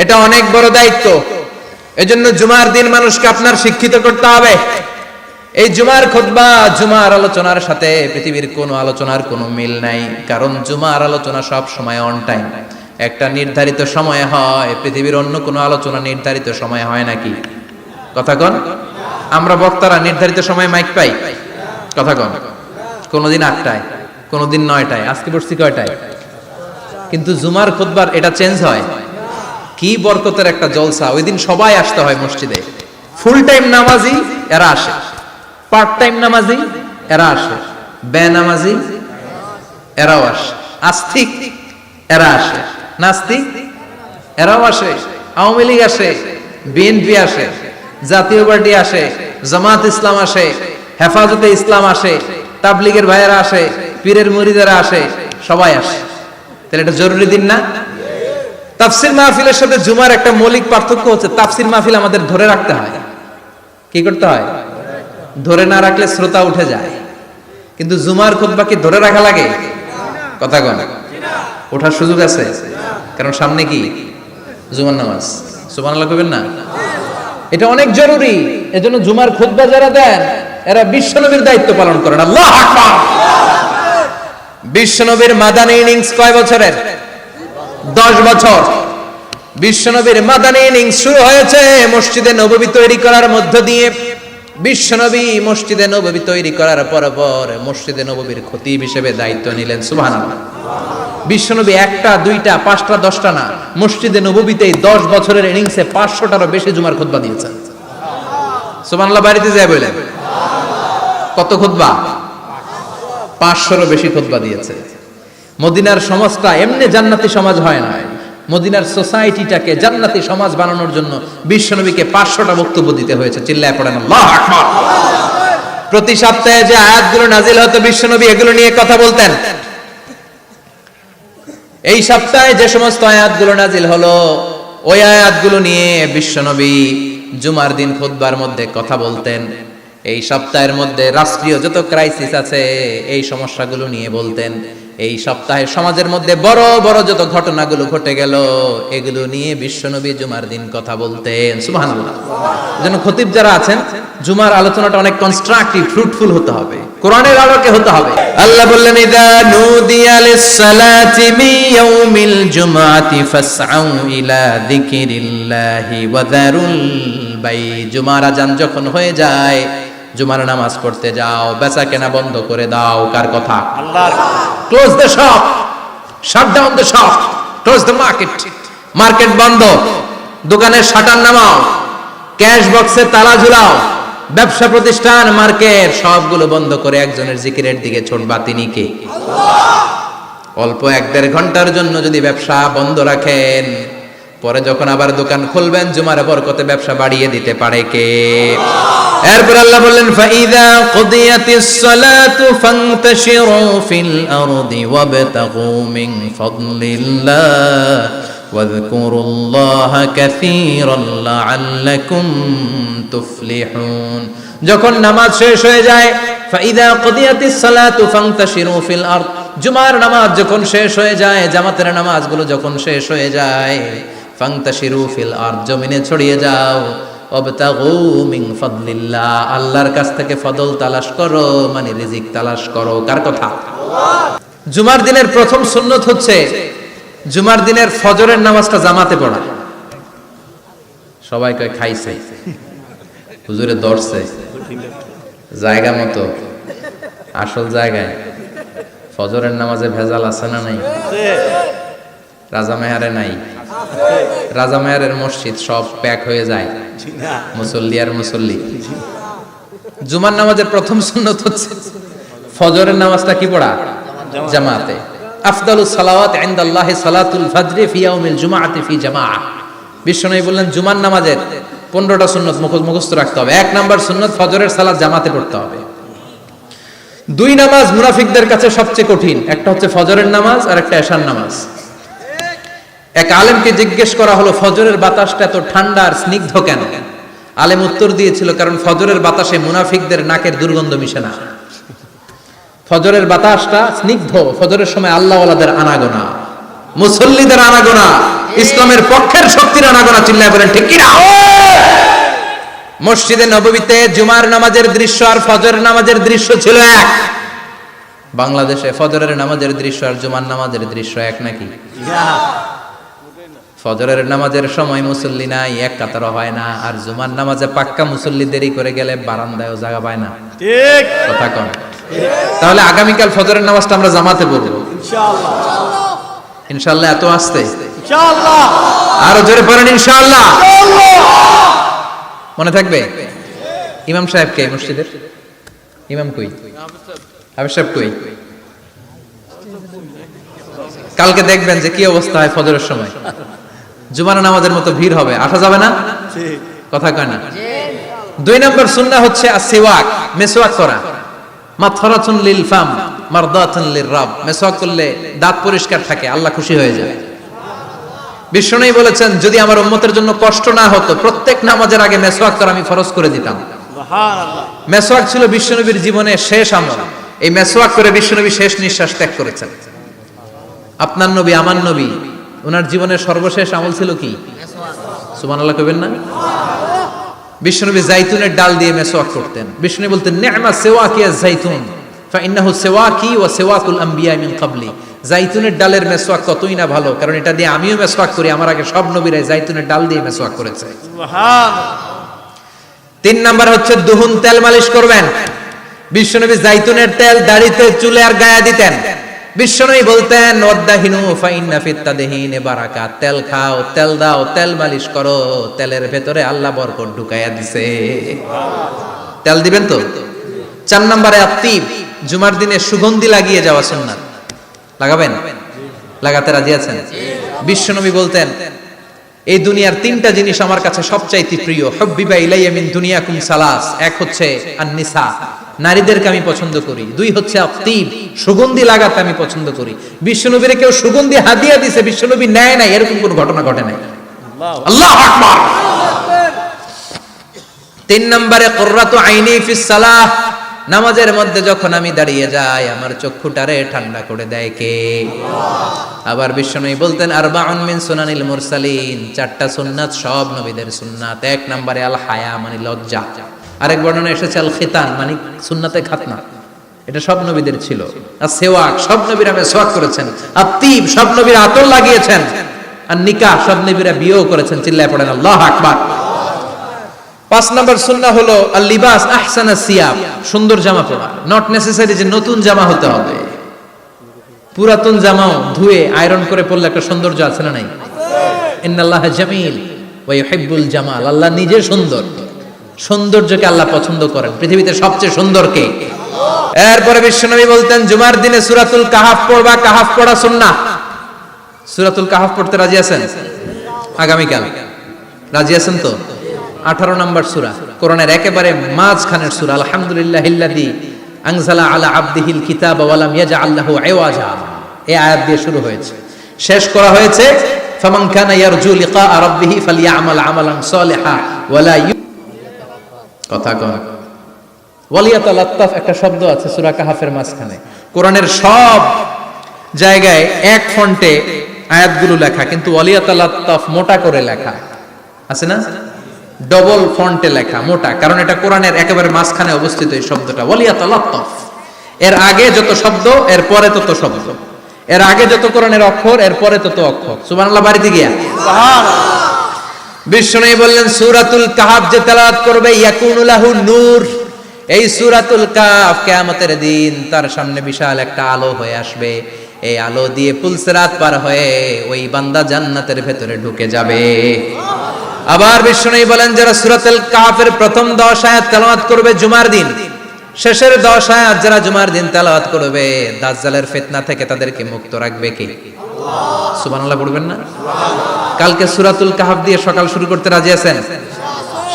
এটা অনেক বড় দায়িত্ব। এজন্য জুমার দিন মানুষকে আপনার শিক্ষিত করতে হবে। এই জুমার খুতবা, জুমার আলোচনার সাথে পৃথিবীর কোনো আলোচনার কোনো মিল নাই, কারণ জুমার আলোচনা সব সময় অন টাইম, একটা নির্ধারিত সময়ে হয়। পৃথিবীর অন্য কোনো আলোচনা নির্ধারিত সময়ে হয় নাকি? কথা কন। আমরা বক্তারা নির্ধারিত সময়ে মাইক পাই, কথা কন। কোনদিন 8টায়, কোনদিন 9টায়, আজকে পড়ছি কয়টায়? কিন্তু জুমার খুতবার এটা চেঞ্জ হয়। কি বরকতের একটা জলসা! ওই দিন সবাই আসতে হয় মসজিদে। ফুল টাইম নামাজি এরা আসে, পার্ট টাইম নামাজি এরা আসে, বেনামাজি এরাও আসে, আস্তিক এরা আসে, নাস্তিক এরাও আসে, আওয়ামী লীগ আসে, বিএনপি আসে, জাতীয় পার্টি আসে, জামাত ইসলাম আসে, হেফাজতে ইসলাম আসে, তাবলীগের ভাইয়েরা আসে, পীরের মুরিদেরা আসে, সবাই আসে। তাহলে এটা জরুরি দিন না? তাফসীর মাহফিলের সাথে জুমার একটা মৌলিক পার্থক্য হচ্ছে, তাফসীর মাহফিল আমাদের ধরে রাখতে হয়। কি করতে হয়? ধরে না রাখলে শ্রোতা উঠে যায়। কিন্তু জুমার খুতবা কি ধরে রাখা লাগে? কথা কন। ওঠার সুযোগ আছে, কারণ সামনে কি জুমার নামাজ। সুবহানাল্লাহ কইবেন না? এটা অনেক জরুরি। এজন্য জুমার খুতবা যারা দেন এরা বিশ্বনবীর দায়িত্ব পালন করেন। আল্লাহু আকবার। বিশ্বনবীর মাদানী ইনিংস কয় বছরের? 10 বছর। বিশ্বনবীর মাদানী ইনিংস শুরু হয়েছে মসজিদে নববী তৈরি করার মধ্য দিয়ে। বিশ্বনবী মসজিদে নববী তৈরি করার পর মসজিদে নববীর খতিব হিসেবে দায়িত্ব নিলেন। সুবহানাল্লাহ। বিশ্বনবী 1টা 2টা 5টা 10টা না, মসজিদে নববীতেই 10 বছরের ইনিংসে 500টারও বেশি জুমার খুতবা দিয়েছেন। সুবহানাল্লাহ। বাড়িতে যায় বলেন কত খুতবা? 500রও বেশি খুতবা দিয়েছে। মদিনার সমাজটা এমনি জান্নাতি সমাজ হয় না, মদিনার সোসাইটিটাকে জান্নাতি সমাজ বানানোর জন্য বিশ্বনবীকে 500টা বক্তব্য দিতে হয়েছে। চিল্লায় পড়েন আল্লাহু আকবার। প্রতি সপ্তাহে যে আয়াতগুলো নাজিল হতো বিশ্বনবী এগুলো নিয়ে কথা বলতেন। এই সপ্তাহে যে সমস্ত আয়াতগুলো নাজিল হলো ওই আয়াতগুলো নিয়ে বিশ্বনবী জুমার দিন খুতবার মধ্যে কথা বলতেন। এই সপ্তাহের মধ্যে রাষ্ট্রীয় যত ক্রাইসিস আছে এই সমস্যাগুলো নিয়ে বলতেন। এই সপ্তাহে সমাজের মধ্যে বড় বড় যত ঘটনাগুলো ঘটে গেল এগুলো নিয়ে বিশ্বনবী জুমার দিন কথা বলতেন। সুবহানাল্লাহ। যেন খতিব যারা আছেন জুমার আলোচনাটা অনেক কনস্ট্রাকটিভ, ফ্রুটফুল হতে হবে, কোরআনের আলোকে হতে হবে। আল্লাহ বললেন ইদা নুদিয়া লিস-সালাতি মিন ইয়াউমিল জুমআতি ফাসআউ ইলা যিকরিল্লাহি ওয়া যারুল বাই। জুমার আযান যখন হয়ে যায় জুমার নামাজ পড়তে যাও, বেচা কেনা বন্ধ করে দাও। কার কথা? আল্লাহর। Close the shop, shut down the shop, close the market. Market বন্ধ, দোকানের শাটার নামাও, ক্যাশ বক্সে তালা ঝুলাও, ব্যবসা প্রতিষ্ঠান মার্কেট সবগুলো বন্ধ করে একজনের জিকিরের দিকে ছোটবা। তিনি কে? আল্লাহ। অল্প 1-1.5 ঘন্টার জন্য যদি ব্যবসা বন্ধ রাখেন, পরে যখন আবার দোকান খুলবেন জুমার বরকতে ব্যবসা বাড়িয়ে দিতে পারে কে? এরপর আল্লাহ বললেন ফাইদা কুদিয়াতিস সালাতু ফান্তাশিরু ফিল আরদি ওয়াবতাগু মিন ফাদলিল্লাহ ওয়াযকুরুল্লাহা কাসীরান লাআল্লাকুম তুফলিহুন। যখন নামাজ শেষ হয়ে যায়, ফাইদা কুদিয়াতিস সালাতু ফান্তাশিরু ফিল আরদ, জুমার নামাজ যখন শেষ হয়ে যায়, জামাতের নামাজগুলো যখন শেষ হয়ে যায়, ফান্তাশিরু ফিল আরদ, জমিনে ছড়িয়ে যাও, ওয়াবতাগু মিন ফাদলিল্লাহ, আল্লাহর কাছ থেকে ফজল তালাশ করো, মানে রিজিক তালাশ করো। কার কথা? আল্লাহ। জুমার দিনের প্রথম সুন্নত হচ্ছে জুমার দিনের ফজরের নামাজটা জামাতে পড়া। সবাই কয় খাইছে, হুজুরে দর্শে জায়গা মতো, আসল জায়গায়। ফজরের নামাজে ভেজাল আছে না নাই? রাজা মেহারে নাই? রাজা মেহারের মসজিদ সব প্যাক হয়ে যায়, মুসল্লি আর মুসল্লি। জুমার নামাজের প্রথম সুন্নত হচ্ছে ফজরের নামাজটা কি পড়া? জামাতে। আফদালুস সালাওয়াত ইনদাল্লাহি সালাতুল ফাজরি ফি ইয়াউমিল জুমআতি ফি জামাআহ। বিশ্বনবী বললেন জুমার নামাজের 15টা সুন্নত মুখস্থ রাখতে হবে। 1 নাম্বার সুন্নত ফজরের সালাত জামাতে পড়তে হবে। 2 নামাজ মুনাফিকদের কাছে সবচেয়ে কঠিন, একটা হচ্ছে ফজরের নামাজ আর একটা এশার নামাজ। এক আলেমকে জিজ্ঞেস করা হলো ফজরের বাতাসটা এত ঠান্ডা আর স্নিগ্ধ কেন? আলেম উত্তর দিয়েছিল, কারণ ফজরের বাতাসে মুনাফিকদের নাকের দুর্গন্ধ মিশে না। ফজরের বাতাসটা স্নিগ্ধ, ফজরের সময় আল্লাহওয়ালাদের আনাগোনা, মুসল্লিদের আনাগোনা, ইসলামের পক্ষের শক্তির আনাগোনা। চিল্লায় বলেন ঠিক কিনা? মসজিদে নববীতে জুমার নামাজের দৃশ্য আর ফজরের নামাজের দৃশ্য ছিল এক। বাংলাদেশে ফজরের নামাজের দৃশ্য আর জুমার নামাজের দৃশ্য এক নাকি? ফজরের নামাজের সময় মুসল্লি নাই, এক কাতার হয় না, আর জুমার নামাজে পাক্কা মুসল্লি দেরি করে গেলে বারান্দায়ও জায়গা পায় না। ঠিক কথা কোন? তাহলে আগামীকাল ফজরের নামাজটা আমরা জামাতে পড়বো ইনশাআল্লাহ। ইনশাআল্লাহ এত আসতে ইনশাআল্লাহ, আরো জোরে পড়েন ইনশাআল্লাহ। মনে থাকবে? ইমাম সাহেব কে মসজিদের? ইমাম কই? হাফেজ সাহেব কই? কালকে দেখবেন যে কি অবস্থা হয় ফজরের সময়। জুমার নামাজের মতো ভিড় হবে, আসা যাবে না। কথা কয় না? 2 নম্বর সুন্নাহ হচ্ছে আসওয়াক, মেসওয়াক করা। মাথরাতুন লিল ফাম মারদাতুন লির রাব, মেসওয়াক করলে দাঁত পরিষ্কার থাকে, আল্লাহ খুশি হয়ে যায়। বিশ্বনবী বলেছেন যদি আমার উম্মতের জন্য কষ্ট না হতো প্রত্যেক নামাজের আগে মেসওয়াক করা আমি ফরজ করে দিতাম। সুবহানাল্লাহ। মেসওয়াক ছিল বিশ্বনবীর জীবনে শেষ আমল। এই মেসওয়াক করে বিশ্বনবী শেষ নিঃশ্বাস ত্যাগ করেছেন। আপনার নবী, আমার নবী, ওনার জীবনের সর্বশেষ আমল ছিল কি? সুবহানাল্লাহ কইবেন না? বিশ্বনবী জাইতুনের ডাল দিয়ে মেসওয়াক করতেন। বিশ্বনবী বলতেন নি'মা সিওয়াকিয়া জাইতুন ফা ইন্নাহু সিওয়াকি ওয়া সিওয়াকুল আম্বিয়া মিন ক্বাবলি। জাইতুনের ডালের মেসওয়াক কতই না ভালো, কারণ এটা দিয়ে আমিও মেসওয়াক করি, আমার আগে সব নবীরাই জাইতুনের ডাল দিয়ে মেসওয়াক করেছে। সুবহানাল্লাহ। 3 নাম্বার হচ্ছে দুহুন, তেল মালিশ করবেন। বিশ্বনবী জাইতুনের তেল দাড়িতে, চুলে আর গায়ে দিতেন। বিশ্বনবী বলতেন ওয়াদাহিনু ফাইন্না ফিত তাদহিনে বারাকাত, তেল খাও, তেল দাও, তেল মালিশ করো, তেলের ভেতরে আল্লাহ বরকত ঢুকাইয়া দিছে। তেল দিবেন তো? 4 নম্বরে আত্তিব, জুমার দিনে সুগন্ধি লাগিয়ে যাওয়া সুন্নাত। লাগাবেন? লাগাতে রাজি আছেন? বিশ্বনবী বলতেন এই দুনিয়ার 3টা জিনিস আমার কাছে সবচাইতে প্রিয়, হুব্বিবা ইলাইয়া মিন দুনিয়াকুম সালাস। এক হচ্ছে আন-নিসা, নারীদেরকে আমি পছন্দ করি। 2 হচ্ছে আত্তিব, সুগন্ধি লাগাতে আমি পছন্দ করি। বিশ্বনবীরে কেউ সুগন্ধি হাদিয়া দিয়েছে, বিশ্বনবী নেয় নাই, এরকম কোনো ঘটনা ঘটে নাই। আল্লাহু আকবার। 3 নম্বরে কুররাতু আইনি ফিস সালাহ, নামাজের মধ্যে যখন আমি দাঁড়িয়ে যাই আমার চক্ষুটারে ঠান্ডা করে দেয় কে? আবার বিশ্বনবী বলতেন আরবাউন মিন সুনানিল মুরসালিন, 4টা সুন্নাত সব নবীদের সুন্নাত। 1 নম্বরে আল হায়া মানে লজ্জা, আরেক বর্ণনা এসেছে আল খিতান মানে সুন্নাতে খাতনা, এটা সব নবীদের ছিল। আর সেওয়াক, সব নবীরা মেসওয়াক করেছেন। আত্তিব, সব নবীরা আতর লাগিয়েছেন। আর নিকাহ, সব নবীরা বিয়েও করেছেন। চিল্লায় পড়েন আল্লাহু আকবার। 5 নম্বর সুন্নাহ হলো আল লিবাস আহসানা সিয়াব, সুন্দর জামা পরা। নট নেসেসারি যে নতুন জামা হতে হবে, পুরাতন জামাও ধুয়ে আয়রন করে পরলে একটা সৌন্দর্য আছে না নাই? ইন্নাল্লাহা জামিল ওয়া ইউহিব্বুল জামাল, আল্লাহ নিজে সুন্দর, সৌন্দর্যকে আল্লাহ পছন্দ করেন। পৃথিবীতে সবচেয়ে সুন্দর কে? এরপরে বিশ্বনবী বলতেন জুমার দিনে সূরাতুল কাহাফ পড়বা, কাহাফ পড়া সুন্নাহ। সূরাতুল কাহাফ পড়তে রাজি আছেন? আগামীকাল রাজি আছেন তো? 18 নম্বর সূরা, কোরআনের একেবারে মাঝখানের সূরা। আলহামদুলিল্লাহিল্লাযী আনজালা আলা আবদিহিল কিতাবা ওয়া লাম ইয়াজআল লাহু ইওয়াজা, এই আয়াত দিয়ে শুরু হয়েছে, শেষ করা হয়েছে ফামান কানা ইয়ারজু লিকা রাব্বিহি ফালইয়ামাল আমালান সালিহা ওয়ালা কথা কন ওয়ালিয়াতালাত্তাফ একটা শব্দ আছে সূরা কাহাফের মাঝখানে। কোরআনের সব জায়গায় এক ফন্টে আয়াতগুলো লেখা, কিন্তু ওয়ালিয়াতালাত্তাফ মোটা করে লেখা আছে না, ডবল ফন্টে লেখা মোটা, কারণ এটা কোরআনের একেবারে মাঝখানে অবস্থিত এই শব্দটা ওয়ালিয়াতালাত্তাফ। এর আগে যত শব্দ এর পরে তত শব্দ, এর আগে যত কোরআনের অক্ষর এর পরে তত অক্ষর। সুবহানাল্লাহ বাড়িতে গিয়া বিষ্ণু বললেন সূরাতুল কাহাফ যে তেলাওয়াত করবে ইয়াকুনু লাহু নূর, এই সূরাতুল কাহাফ কিয়ামতের দিন তার সামনে বিশাল একটা আলো হয়ে আসবে, এই আলো দিয়ে পুলসিরাত পার হয়ে ওই বান্দা জান্নাতের ভেতরে ঢুকে যাবে। আবার বিষ্ণু বলেন যারা সূরাতুল কাহাফের প্রথম 10 আয়াত তেলাওয়াত করবে জুমার দিন, শেষের 10 আয়াত যারা জুমার দিন তেলাওয়াত করবে দাজ্জালের ফিতনা থেকে তাদেরকে মুক্ত রাখবে কে? আল্লাহ। সুবহানাল্লাহ পড়বেন না? কালকে সূরাতুল কাহাফ দিয়ে সকাল শুরু করতে রাজি আছেন?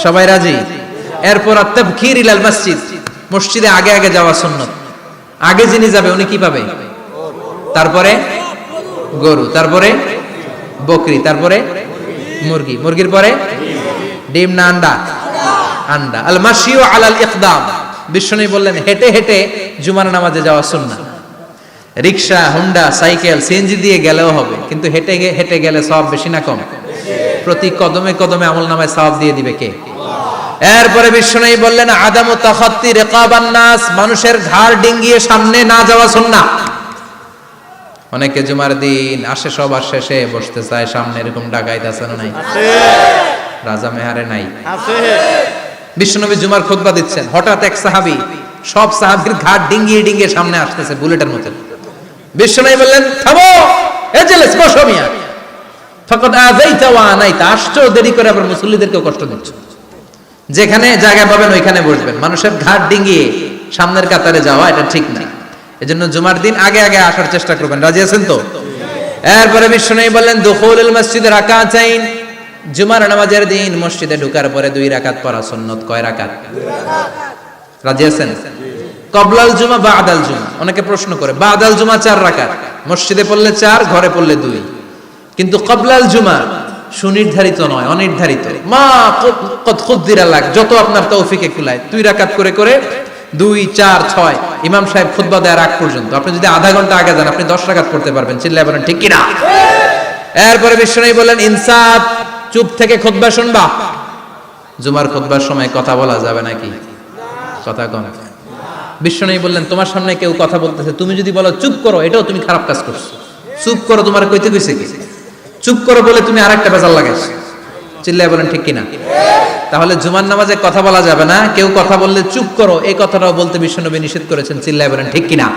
সবাই রাজি? এরপর আত-তাবকির ইলাল মসজিদ, মসজিদে আগে আগে যাওয়া সুন্নাত। আগে যিনি যাবে উনি কি পাবে? তারপরে গরু, তারপরে বকরি, তারপরে মুরগি, মুরগির পরে ডিম না আন্ডা? আন্ডা। আল মাশিউ আলাল ইকদাম, বিষ্ণু বললেন হেঁটে হেঁটে জুমার নামাজে যাওয়া সুন্নাহ। রিকশা, হুন্ডা, সাইকেল, সিএনজি দিয়ে গেলেও হবে, কিন্তু হেঁটে হেঁটে গেলে সওয়াব বেশি না কম? প্রতি কদমে কদমে আমলনামায় সওয়াব দিয়ে দিবে কে? এরপরে বিষ্ণু বললেন আদামু তাখাত্তি রিকাবান নাস, মানুষের ঘাড় ডিঙ্গিয়ে সামনে না যাওয়া সুন্নাহ। অনেকে জুমার দিন আসে সবার শেষে বসতে চায় সামনে, এরকম ডাকাইত আছে না নাই? রাজা মেহারে নাই? বিশ্বনবী জুমার খুতবা দিচ্ছেন, হঠাৎ এক সাহাবী সব সাহাবীর ঘাট ডিঙ্গিয়ে ডিঙ্গিয়ে সামনে আসতেছে বুলেটের মতো। বিশ্বনবী বললেন থামো, এজলিস, বসো মিয়া, ফাকাদ আযাইতা ওয়া আনাইতা, আসছো দেরি করে আবার মুসল্লিদেরকে কষ্ট দিচ্ছ। যেখানে জায়গা পাবেন ওইখানে বসবেন, মানুষের ঘাট ডিঙ্গিয়ে সামনের কাতারে যাওয়া এটা ঠিক না। এজন্য জুমার দিন আগে আগে আসার চেষ্টা করবেন। রাজি আছেন তো? এরপরে বিশ্বনবী বললেন দুখুলুল মসজিদে রাকাতাইন, জুমার নামাজের দিন মসজিদে ঢোকার পরে 2 রাকাত পড়া সুন্নাত। কয় রাকাত? রাজি আছেন? কবলাল জুমা বাদাল জুমা, অনেকে প্রশ্ন করে বাদাল জুমা 4 রাকাত, মসজিদে পড়লে 4, ঘরে পড়লে 2, কিন্তু কবলাল জুমা সুনির্ধারিত নয়, অনির্ধারিত। মা কদ খুদ্দিরা লাক, যত আপনার তৌফিকে কুলায় 2 রাকাত করে করে 2, 4, 6 ইমাম সাহেব খুতবা দেওয়ার আগ পর্যন্ত আপনি যদি আধা ঘন্টা আগে যান আপনি 10 রাকাত পড়তে পারবেন। চিল্লায় বলেন ঠিক কিনা? এরপরে বিশ্বনবী বললেন ইনসাফ, চুপ থেকে খুতবা শুনবা। জুমার খুতবার সময় কথা বলা যাবে নাকি? কথা কম। বিশ্বনবী বললেন তোমার সামনে কেউ কথা বলতেছে, তুমি যদি বলো চুপ করো, এটাও তুমি খারাপ কাজ করছো। চুপ করো তোমার কইতে কইছে কি? চুপ করো বলে তুমি আরেকটা বেজাল লাগাইছো। চিল্লায় বলেন ঠিক কিনা? তাহলে জুমার নামাজে কথা বলা যাবে না, কেউ কথা বললে চুপ করো এই কথাটাও বলতে বিশ্বনবী নিষেধ করেছেন। চিল্লায় বলেন ঠিক কিনা?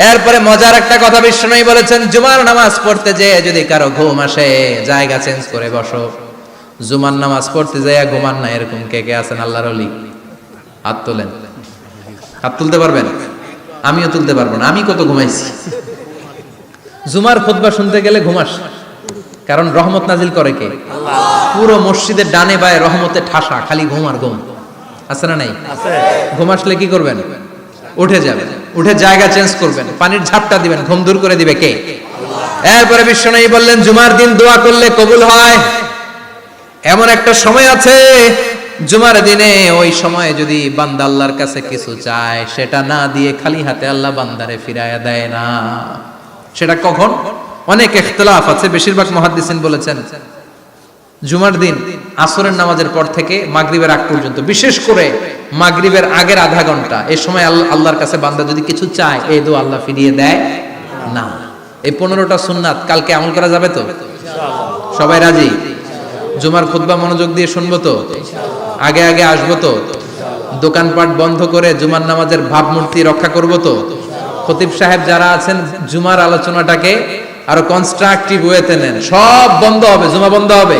এরপরে মজার একটা কথা বিশ্বনবী বলেছেন, জুমার নামাজ পড়তে যে যদি কারো ঘুম আসে জায়গা চেঞ্জ করে বসো। জুমার নামাজ পড়তে যাইয়া ঘুমান না, এরকম কে কে আছেন আল্লাহর ওলি? হাত তোলেন। হাত তুলতে পারবেন? আমিও তুলতে পারবো না, আমি কত ঘুমাইছি। জুমার খুতবা শুনতে গেলে ঘুমাস, কারণ রহমত নাজিল করে কে? আল্লাহ। পুরো মসজিদের ডানে বায়ে রহমতে ঠাসা, খালি ঘুম আর ঘুম। আছে না নাই? আছে। ঘুম আসলে কি করবেন? উঠে যাবেন, উঠে জায়গা চেঞ্জ করবেন, পানির ঝাপটা দিবেন, ঘুম দূর করে দিবে কে? আল্লাহ। এরপরে বিশ্বনবী বললেন জুমার দিন দোয়া করলে কবুল হয়। এমন একটা সময় আছে জুমার দিনে, ওই সময়ে যদি বান্দা আল্লাহর কাছে কিছু চায় সেটা না দিয়ে খালি হাতে আল্লাহ বান্দারে ফিরাইয়া দেয় না। সেটা কখন? অনেক ইখতিলাফ আছে, বেশিরভাগ মুহাদ্দিসিন বলেছেন জুমার দিন আসরের নামাজের পর থেকে মাগরিবের আগ পর্যন্ত, বিশেষ করে মাগরিবের আগের আধা ঘন্টা, এই সময় আল্লাহর কাছে বান্দা যদি কিছু চায় এই দোয়া আল্লাহ ফিরিয়ে দেয় না। এই 15টা সুন্নাত কালকে আমল করা যাবে তো? সবাই রাজি? জুমার খুতবা মনোযোগ দিয়ে শুনবো তো? আগে আগে আসবো তো? দোকানপাট বন্ধ করে জুমার নামাজের ভাবমূর্তি রক্ষা করব তো? খতিব সাহেব যারা আছেন জুমার আলোচনাটাকে আরো কনস্ট্রাকটিভ ওয়েতে নেন। সব বন্ধ হবে, জুমা বন্ধ হবে।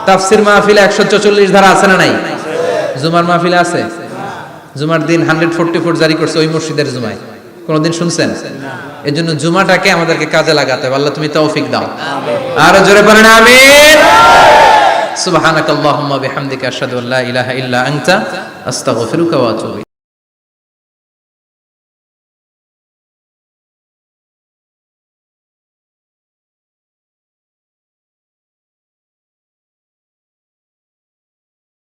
তাফসির মাহফিলে 144 ধারা আছে না নাই? জুমার মাহফিলে আছে? জুমার দিন 144 জারি করছে ওই মসজিদের জুমায়, কোনদিন শুনছেন? এই জন্য জুমাটাকে আমাদেরকে কাজে লাগাতে হবে। আল্লাহ তুমি তৌফিক দাও। আরো জোরে বলেন আমিন। সুবহানাকাল্লাহুম্মা বিহামদিকা আশহাদু আল্লা ইলাহা ইল্লা আনতা আস্তাগফিরুকা ওয়া আতুবু